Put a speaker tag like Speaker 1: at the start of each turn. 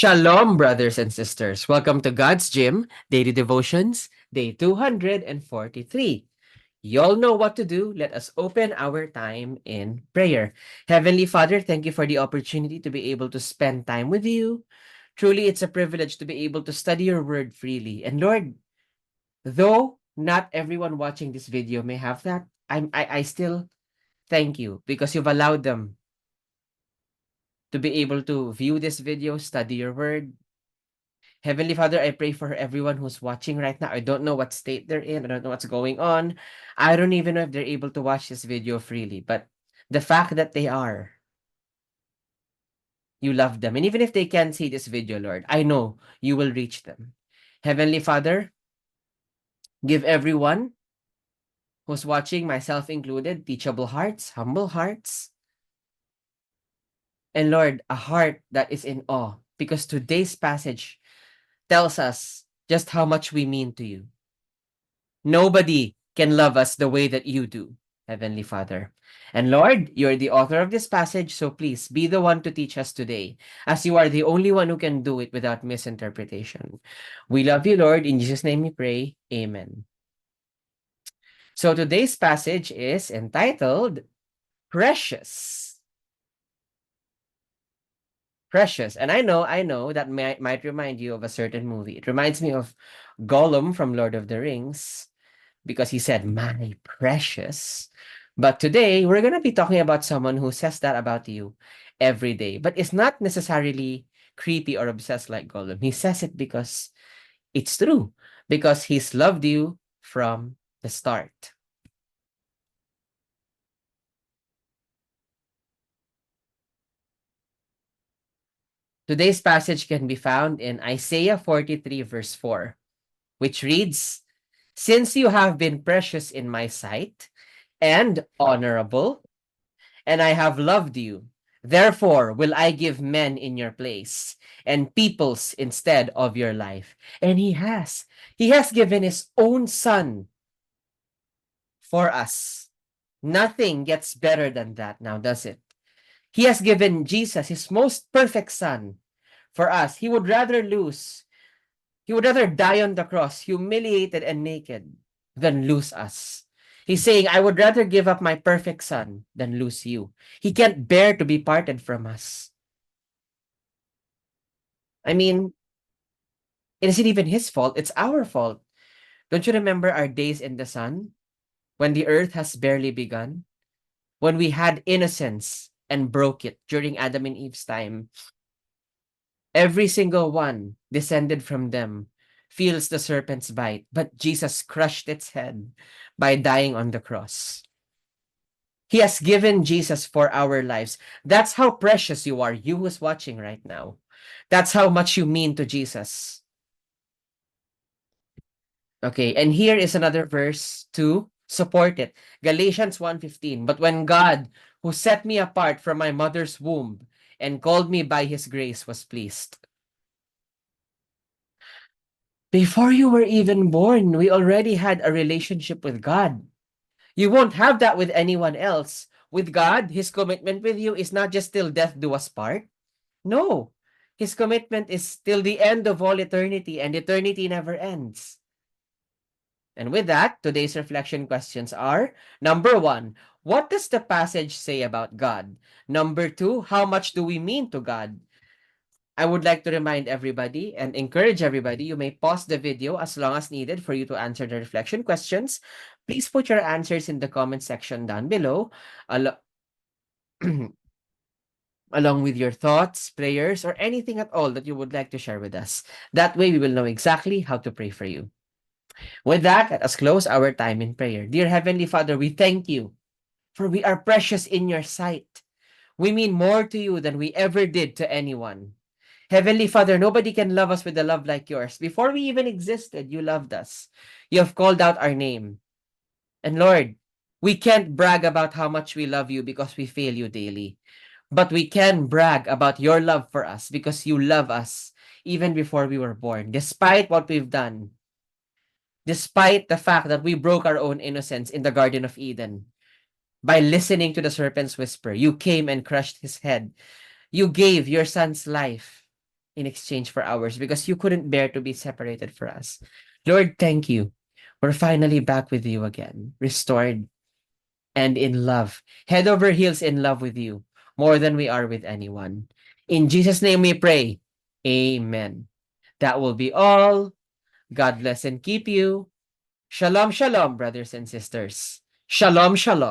Speaker 1: Shalom, brothers and sisters. Welcome to God's Gym, Daily Devotions, Day 243. You all know what to do. Let us open our time in prayer. Heavenly Father, thank you for the opportunity to be able to spend time with you. Truly, it's a privilege to be able to study your word freely. And Lord, though not everyone watching this video may have that, I still thank you because you've allowed them to be able to view this video, study your word. Heavenly Father, I pray for everyone who's watching right now. I don't know what state they're in. I don't know what's going on. I don't even know if they're able to watch this video freely. But the fact that they are, you love them. And even if they can't see this video, Lord, I know you will reach them. Heavenly Father, give everyone who's watching, myself included, teachable hearts, humble hearts, and Lord, a heart that is in awe. Because today's passage tells us just how much we mean to you. Nobody can love us the way that you do, Heavenly Father. And Lord, you're the author of this passage, so please be the one to teach us today, as you are the only one who can do it without misinterpretation. We love you, Lord. In Jesus' name we pray. Amen. So today's passage is entitled Precious. Precious. And I know that might remind you of a certain movie. It reminds me of Gollum from Lord of the Rings, because he said, my precious. But today, we're going to be talking about someone who says that about you every day, but it's not necessarily creepy or obsessed like Gollum. He says it because it's true, because he's loved you from the start. Today's passage can be found in Isaiah 43, verse 4, which reads, Since you have been precious in my sight and honorable, and I have loved you. Therefore will I give men in your place and peoples instead of your life. And he has. He has given his own son for us. Nothing gets better than that now, does it? He has given Jesus, his most perfect son, for us. He would rather lose. He would rather die on the cross, humiliated and naked, than lose us. He's saying, I would rather give up my perfect son than lose you. He can't bear to be parted from us. I mean, it isn't even his fault. It's our fault. Don't you remember our days in the sun? When the earth has barely begun? When we had innocence and broke it during Adam and Eve's time? Every single one descended from them feels the serpent's bite, but Jesus crushed its head by dying on the cross. He has given Jesus for our lives. That's how precious you are, you who's watching right now. That's how much you mean to Jesus. Okay, and here is another verse to support it. Galatians 1:15. But when God, who set me apart from my mother's womb and called me by his grace, was pleased. Before you were even born, we already had a relationship with God. You won't have that with anyone else. With God, his commitment with you is not just till death do us part. No, his commitment is till the end of all eternity, and eternity never ends. And with that, today's reflection questions are, number 1, what does the passage say about God? Number 2, how much do we mean to God? I would like to remind everybody and encourage everybody, you may pause the video as long as needed for you to answer the reflection questions. Please put your answers in the comment section down below, along with your thoughts, prayers, or anything at all that you would like to share with us. That way, we will know exactly how to pray for you. With that, let us close our time in prayer. Dear Heavenly Father, we thank you, for we are precious in your sight. We mean more to you than we ever did to anyone. Heavenly Father, nobody can love us with a love like yours. Before we even existed, you loved us. You have called out our name. And Lord, we can't brag about how much we love you because we fail you daily. But we can brag about your love for us because you love us even before we were born, despite what we've done. Despite the fact that we broke our own innocence in the Garden of Eden. By listening to the serpent's whisper, you came and crushed his head. You gave your son's life in exchange for ours because you couldn't bear to be separated for us. Lord, thank you. We're finally back with you again, restored and in love, head over heels in love with you, more than we are with anyone. In Jesus' name we pray. Amen. That will be all. God bless and keep you. Shalom, shalom, brothers and sisters. Shalom, shalom.